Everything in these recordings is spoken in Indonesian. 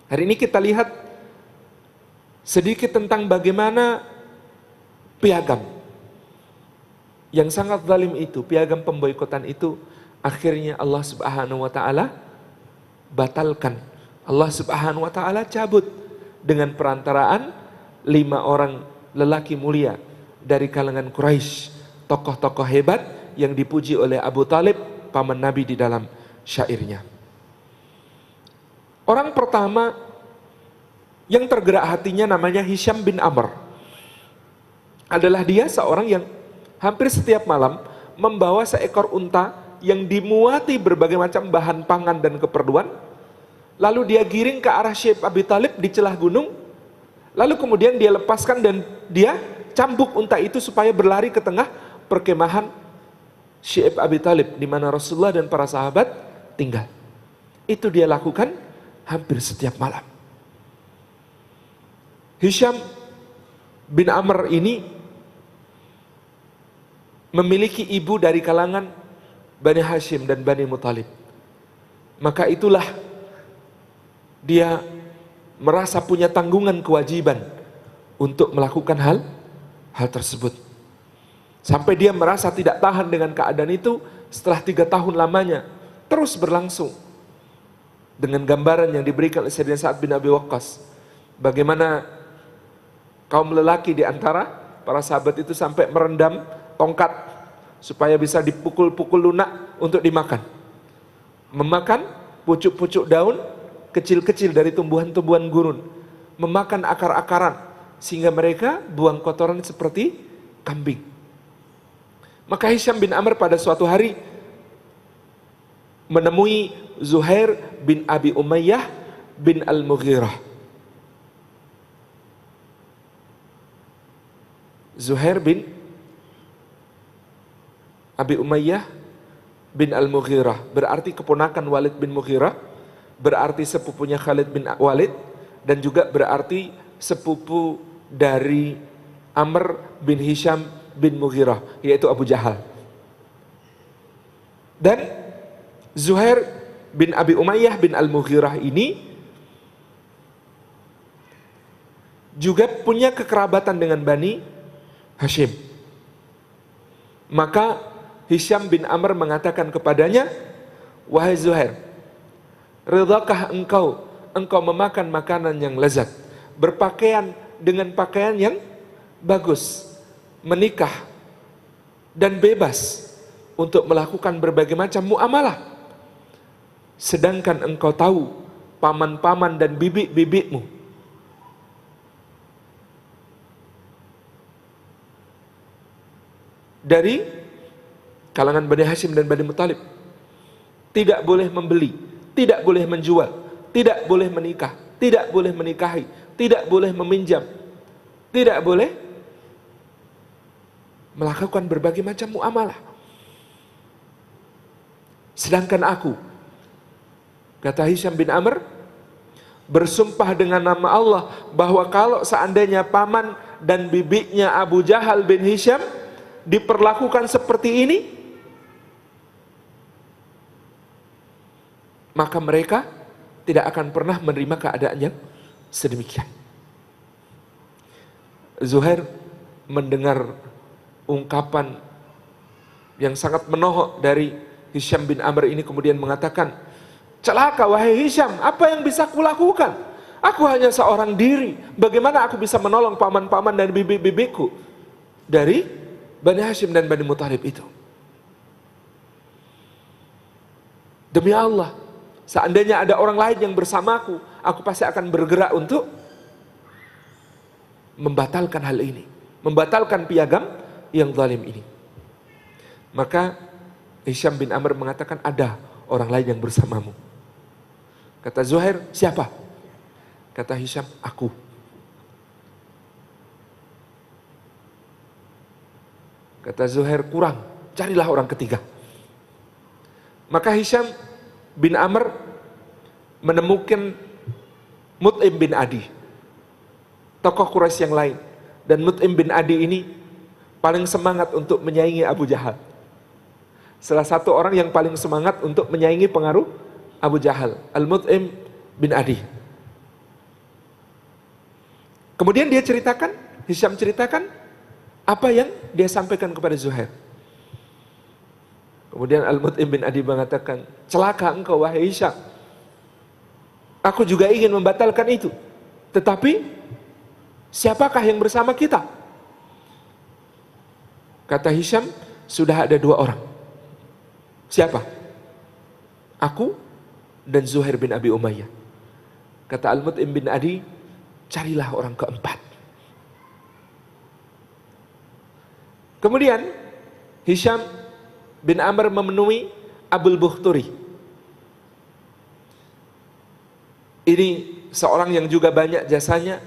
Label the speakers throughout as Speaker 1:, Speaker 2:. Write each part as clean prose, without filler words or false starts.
Speaker 1: Hari ini kita lihat sedikit tentang bagaimana piagam yang sangat zalim itu, piagam pemboikotan itu, akhirnya Allah Subhanahu wa taala batalkan. Allah Subhanahu wa taala cabut dengan perantaraan 5 orang lelaki mulia dari kalangan Quraisy, tokoh-tokoh hebat yang dipuji oleh Abu Talib, paman Nabi di dalam syairnya. Orang pertama yang tergerak hatinya namanya Hisham bin Amr. Adalah dia seorang yang hampir setiap malam membawa seekor unta yang dimuati berbagai macam bahan pangan dan keperluan. Lalu dia giring ke arah Syekh Abi Talib di celah gunung. Lalu kemudian dia lepaskan dan dia cambuk unta itu supaya berlari ke tengah perkemahan Syekh Abi Talib di mana Rasulullah dan para sahabat tinggal. Itu dia lakukan hampir setiap malam. Hisham bin Amr ini memiliki ibu dari kalangan Bani Hashim dan Bani Muthalib. Maka itulah dia merasa punya tanggungan kewajiban untuk melakukan hal tersebut. Sampai dia merasa tidak tahan dengan keadaan itu. Setelah 3 tahun lamanya terus berlangsung dengan gambaran yang diberikan oleh Sayyidina Sa'ad bin Abi Waqqas, bagaimana kaum lelaki di antara para sahabat itu sampai merendam tongkat supaya bisa dipukul-pukul lunak untuk dimakan. Memakan pucuk-pucuk daun kecil-kecil dari tumbuhan-tumbuhan gurun, memakan akar-akaran sehingga mereka buang kotoran seperti kambing. Maka Hisham bin Amr pada suatu hari menemui Zuhair bin Abi Umayyah bin Al-Mughirah. Zuhair bin Abi Umayyah bin Al-Mughirah berarti keponakan Walid bin Mughirah, berarti sepupunya Khalid bin Walid, dan juga berarti sepupu dari Amr bin Hisham bin Mughirah, yaitu Abu Jahal. Dan Zuhair bin Abi Umayyah bin Al-Mughirah ini juga punya kekerabatan dengan Bani Hashim. Maka Hisham bin Amr mengatakan kepadanya, "Wahai Zuhair, ridhakah engkau memakan makanan yang lezat, berpakaian dengan pakaian yang bagus, menikah dan bebas untuk melakukan berbagai macam muamalah, sedangkan engkau tahu paman-paman dan bibi-bibimu dari kalangan Bani Hashim dan Bani Muthalib tidak boleh membeli, tidak boleh menjual, tidak boleh menikah, tidak boleh menikahi, tidak boleh meminjam, tidak boleh melakukan berbagai macam muamalah. Sedangkan aku," kata Hisham bin Amr, "bersumpah dengan nama Allah bahwa kalau seandainya paman dan bibinya Abu Jahal bin Hisham diperlakukan seperti ini, maka mereka tidak akan pernah menerima keadaan yang sedemikian." Zuhair mendengar ungkapan yang sangat menohok dari Hisham bin Amr ini, kemudian mengatakan, "Celaka wahai Hisham, apa yang bisa kulakukan? Aku hanya seorang diri, bagaimana aku bisa menolong paman-paman dan bibi-bibiku dari Bani Hashim dan Bani Muthalib itu? Demi Allah, seandainya ada orang lain yang bersamaku, aku pasti akan bergerak untuk membatalkan hal ini, membatalkan piagam yang zalim ini." Maka Hisham bin Amr mengatakan, "Ada orang lain yang bersamamu." Kata Zuhair, "Siapa?" Kata Hisham, "Aku." Kata Zuhair, "Kurang, carilah orang ketiga." Maka Hisham bin Amr menemukan Mut'im bin Adi, tokoh Quraisy yang lain. Dan Mut'im bin Adi ini paling semangat untuk menyaingi Abu Jahal. Salah satu orang yang paling semangat untuk menyaingi pengaruh Abu Jahal, Al-Mut'im bin Adi. Kemudian Hisham ceritakan apa yang dia sampaikan kepada Zuhair. Kemudian Al-Mut'im bin Adi mengatakan, celaka engkau wahai Hisham. Aku juga ingin membatalkan itu. Tetapi siapakah yang bersama kita? Kata Hisham, sudah ada 2 orang. Siapa? Aku dan Zuhair bin Abi Umayyah. Kata Al-Mut'im bin Adi, carilah orang keempat. Kemudian Hisham bin Amr memenuhi Abul Bukhturi. Ini seorang yang juga banyak jasanya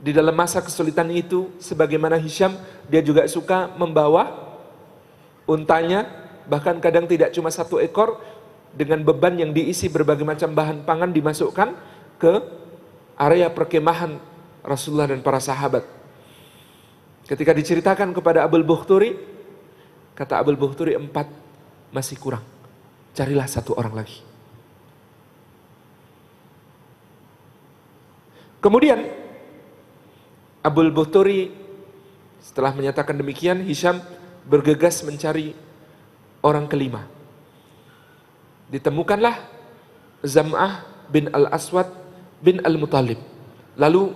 Speaker 1: di dalam masa kesulitan itu. Sebagaimana Hisham, dia juga suka membawa untanya, bahkan kadang tidak cuma 1 ekor, dengan beban yang diisi berbagai macam bahan pangan dimasukkan ke area perkemahan Rasulullah dan para sahabat. Ketika diceritakan kepada Abul Bukhturi, kata Abul Bukhturi, 4 masih kurang, carilah 1 orang lagi. Kemudian Abul Bukhturi setelah menyatakan demikian, Hisham bergegas mencari orang kelima. Ditemukanlah Zam'ah bin Al-Aswad bin Al-Muttalib. Lalu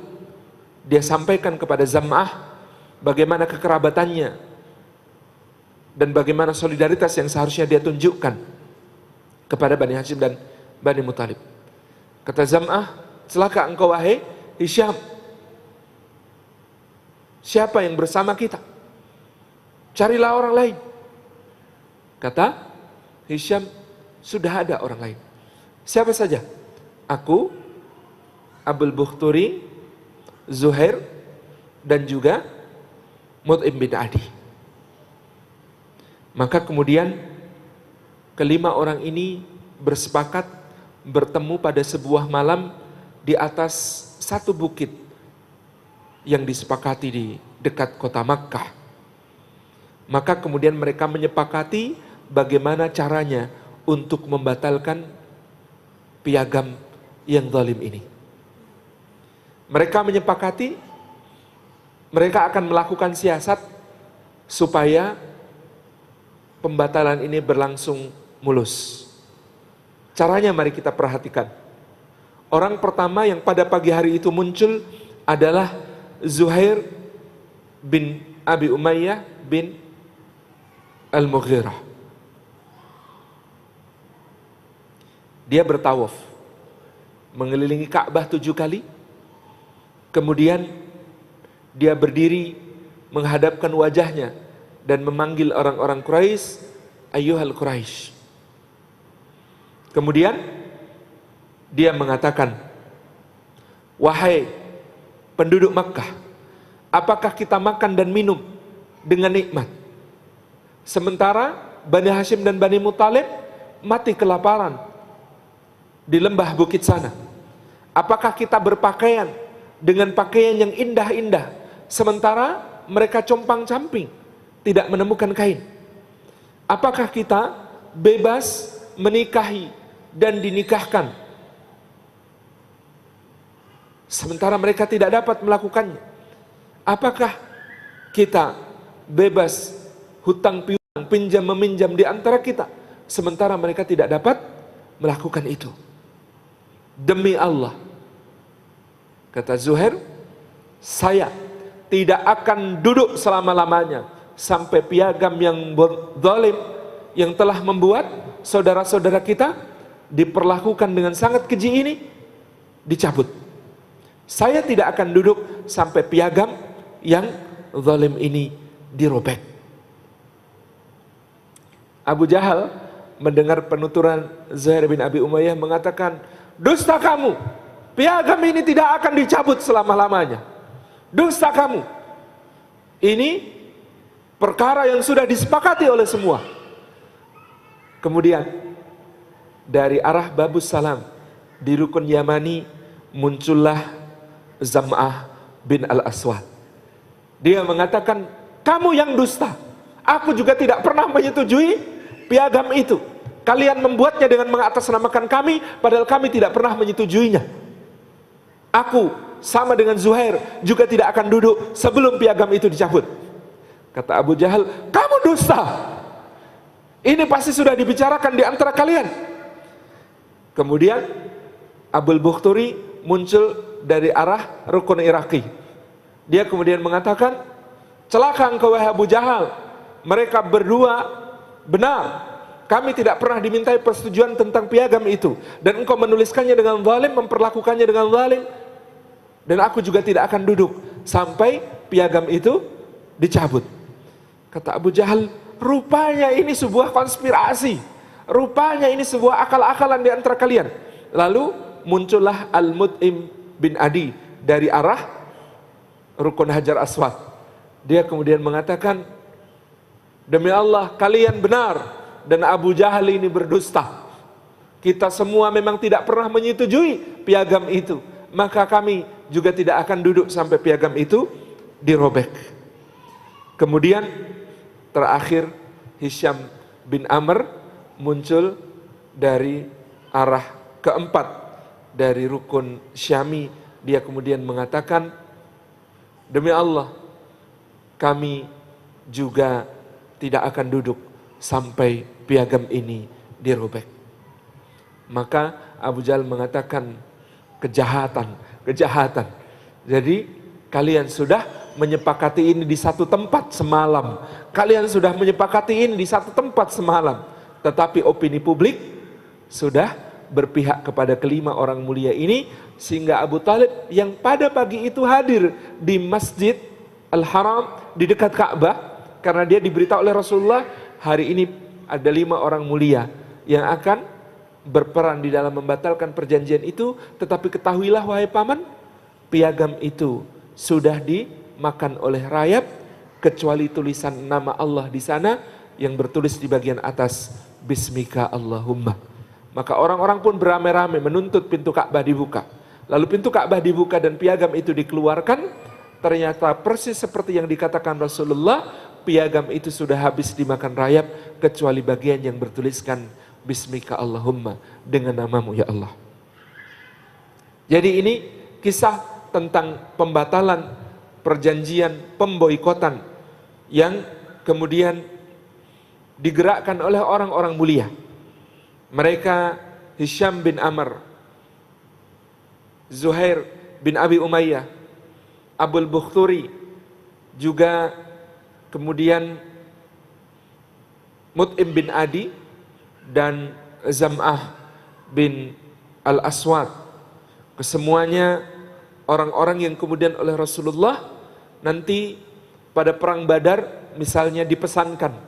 Speaker 1: dia sampaikan kepada Zam'ah bagaimana kekerabatannya dan bagaimana solidaritas yang seharusnya dia tunjukkan kepada Bani Hashim dan Bani Muttalib. Kata Zam'ah, celaka engkau wahai Hisham. Siapa yang bersama kita? Carilah orang lain. Kata Hisham, sudah ada orang lain. Siapa saja? Aku, Abul Bukhturi, Zuhair, dan juga Mut'im bin Adi. Maka kemudian kelima orang ini bersepakat bertemu pada sebuah malam di atas satu bukit yang disepakati di dekat kota Makkah. Maka kemudian mereka menyepakati bagaimana caranya untuk membatalkan piagam yang zalim ini. Mereka menyepakati mereka akan melakukan siasat supaya pembatalan ini berlangsung mulus. Caranya mari kita perhatikan. Orang pertama yang pada pagi hari itu muncul adalah Zuhair bin Abi Umayyah bin Al-Mughirah. Dia bertawaf, mengelilingi Ka'bah 7 kali. Kemudian dia berdiri menghadapkan wajahnya dan memanggil orang-orang Quraisy, ayyuhal Quraisy. Kemudian dia mengatakan, wahai penduduk Makkah, apakah kita makan dan minum dengan nikmat, sementara Bani Hashim dan Bani Muttalib mati kelaparan di lembah bukit sana? Apakah kita berpakaian dengan pakaian yang indah-indah, sementara mereka compang-camping tidak menemukan kain? Apakah kita bebas menikahi dan dinikahkan, sementara mereka tidak dapat melakukannya? Apakah kita bebas hutang piutang, pinjam meminjam di antara kita, sementara mereka tidak dapat melakukan itu? Demi Allah, kata Zuhair, saya tidak akan duduk selama-lamanya sampai piagam yang zalim yang telah membuat saudara-saudara kita diperlakukan dengan sangat keji ini dicabut. Saya tidak akan duduk sampai piagam yang zalim ini dirobek. Abu Jahal mendengar penuturan Zuhair bin Abi Umayyah mengatakan, dusta kamu, piagam ini tidak akan dicabut selama-lamanya. Dusta kamu, ini perkara yang sudah disepakati oleh semua. Kemudian dari arah Babus Salam di Rukun Yamani muncullah Zam'ah bin Al-Aswad. Dia mengatakan, kamu yang dusta, aku juga tidak pernah menyetujui piagam itu. Kalian membuatnya dengan mengatasnamakan kami, padahal kami tidak pernah menyetujuinya. Aku sama dengan Zuhair juga tidak akan duduk sebelum piagam itu dicabut. Kata Abu Jahal, kamu dusta. Ini pasti sudah dibicarakan di antara kalian. Kemudian Abul Bukhturi muncul dari arah Rukun Iraqi. Dia kemudian mengatakan, celaka engkau wahai Abu Jahal, mereka berdua benar. Kami tidak pernah dimintai persetujuan tentang piagam itu, dan engkau menuliskannya dengan zalim, memperlakukannya dengan zalim, dan aku juga tidak akan duduk sampai piagam itu dicabut. Kata Abu Jahal, rupanya ini sebuah konspirasi, rupanya ini sebuah akal-akalan di antara kalian. Lalu muncullah Al-Mut'im bin Adi dari arah Rukun Hajar Aswad. Dia kemudian mengatakan, demi Allah kalian benar dan Abu Jahal ini berdusta. Kita semua memang tidak pernah menyetujui piagam itu, maka kami juga tidak akan duduk sampai piagam itu dirobek. Kemudian terakhir Hisham bin Amr muncul dari arah keempat dari Rukun Syami. Dia kemudian mengatakan, demi Allah kami juga tidak akan duduk sampai piagam ini dirobek. Maka Abu Jahal mengatakan, kejahatan. Jadi kalian sudah menyepakati ini di satu tempat semalam. Kalian sudah menyepakati ini di satu tempat semalam. Tetapi opini publik sudah berpihak kepada kelima orang mulia ini, sehingga Abu Talib yang pada pagi itu hadir di Masjid Al-Haram di dekat Ka'bah, karena dia diberitahu oleh Rasulullah, hari ini ada 5 orang mulia yang akan berperan di dalam membatalkan perjanjian itu. Tetapi ketahuilah wahai paman, piagam itu sudah dimakan oleh rayap, kecuali tulisan nama Allah di sana yang bertulis di bagian atas, Bismika Allahumma. Maka orang-orang pun beramai-ramai menuntut pintu Ka'bah dibuka. Lalu pintu Ka'bah dibuka dan piagam itu dikeluarkan. Ternyata persis seperti yang dikatakan Rasulullah, piagam itu sudah habis dimakan rayap, kecuali bagian yang bertuliskan Bismika Allahumma, dengan namamu ya Allah. Jadi ini kisah tentang pembatalan perjanjian pemboikotan yang kemudian digerakkan oleh orang-orang mulia. Mereka Hisham bin Amr, Zuhair bin Abi Umayyah, Abul Bukhturi, juga kemudian Mut'im bin Adi dan Zam'ah bin Al-Aswad. Kesemuanya orang-orang yang kemudian oleh Rasulullah nanti pada perang Badar misalnya dipesankan,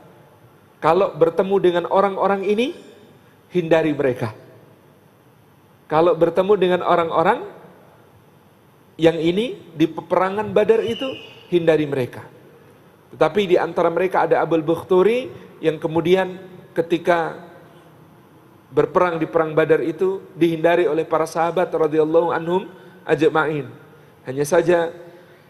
Speaker 1: kalau bertemu dengan orang-orang ini, hindari mereka. Kalau bertemu dengan orang-orang yang ini di peperangan Badar itu, hindari mereka. Tetapi di antara mereka ada Abul Bukhturi yang kemudian ketika berperang di perang Badar itu dihindari oleh para sahabat radhiyallahu anhum ajma'in. Hanya saja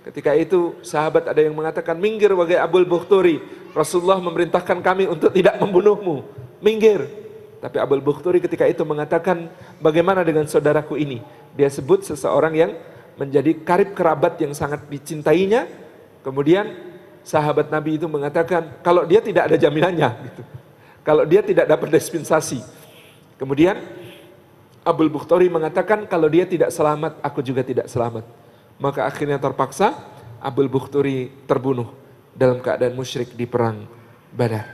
Speaker 1: ketika itu sahabat ada yang mengatakan, minggir wahai Abul Bukhturi, Rasulullah memerintahkan kami untuk tidak membunuhmu, minggir. Tapi Abul Bukhturi ketika itu mengatakan, bagaimana dengan saudaraku ini? Dia sebut seseorang yang menjadi karib kerabat yang sangat dicintainya. Kemudian sahabat Nabi itu mengatakan, kalau dia tidak ada jaminannya gitu. Kalau dia tidak dapat dispensasi. Kemudian Abul Bukhturi mengatakan, kalau dia tidak selamat, aku juga tidak selamat. Maka akhirnya terpaksa Abul Bukhturi terbunuh dalam keadaan musyrik di perang Badar.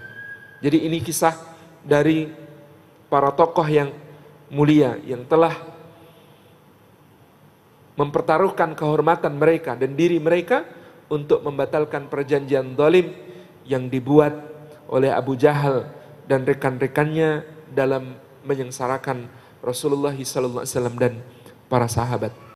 Speaker 1: Jadi ini kisah dari para tokoh yang mulia yang telah mempertaruhkan kehormatan mereka dan diri mereka untuk membatalkan perjanjian zalim yang dibuat oleh Abu Jahal dan rekan-rekannya dalam menyengsarakan Rasulullah SAW dan para sahabat.